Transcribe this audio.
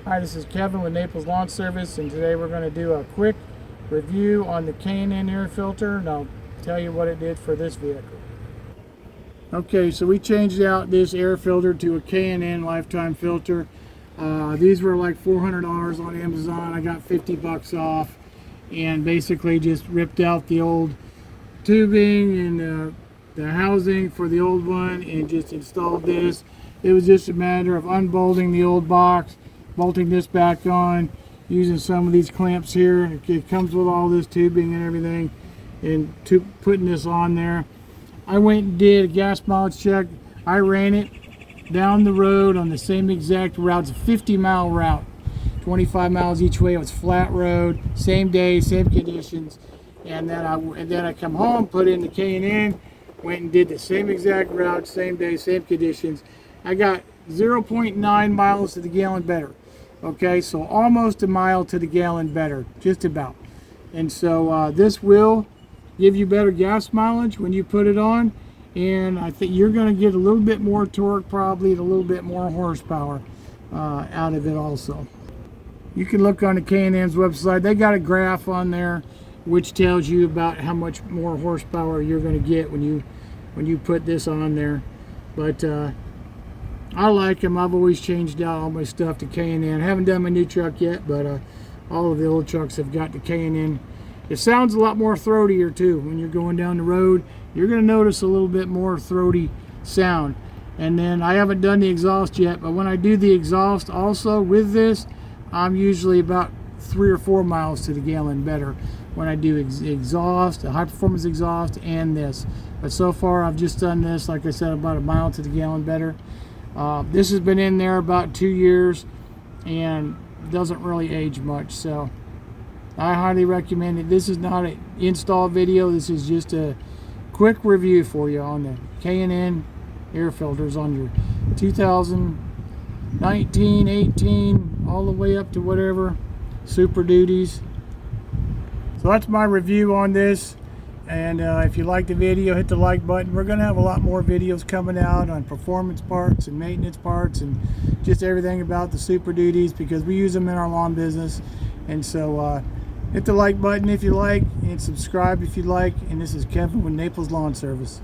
Hi, this is Kevin with Naples Lawn Service, and today we're going to do a quick review on the K&N air filter, and I'll tell you what it did for this vehicle. Okay, so we changed out this air filter to a K&N lifetime filter. These were like $400 on Amazon. I got 50 bucks off, and basically just ripped out the old tubing and the housing for the old one and just installed this. It was just a matter of unbolting the old box, bolting this back on, using some of these clamps here. It comes with all this tubing and everything, and putting this on there. I went and did a gas mileage check. I ran it down the road on the same exact route. It's a 50-mile route, 25 miles each way. It was flat road, same day, same conditions. And then I come home, put in the K&N, went and did the same exact route, same day, same conditions. I got 0.9 miles to the gallon better. Okay, so almost a mile to the gallon better, just about. And so this will give you better gas mileage when you put it on, and I think you're going to get a little bit more torque, probably, and a little bit more horsepower out of it also. You can look on the K&N's website. They got a graph on there which tells you about how much more horsepower you're going to get when you put this on there. But I like them. I've always changed out all my stuff to K&N. I haven't done my new truck yet, but all of the old trucks have got the K&N. It sounds a lot more throatier too. When you're going down the road, you're going to notice a little bit more throaty sound. And then I haven't done the exhaust yet, but when I do the exhaust also with this, I'm usually about 3 or 4 miles to the gallon better when I do exhaust, a high performance exhaust, and this. But so far I've just done this, like I said, about a mile to the gallon better. This has been in there about 2 years and doesn't really age much, so I highly recommend it. This is not an install video. This is just a quick review for you on the K&N air filters on your 2019, 18, all the way up to whatever Super Duties. So that's my review on this. And if you like the video, hit the like button. We're going to have a lot more videos coming out on performance parts and maintenance parts and just everything about the Super Duties, because we use them in our lawn business. And so hit the like button if you like, and subscribe if you like. And this is Kevin with Naples Lawn Service.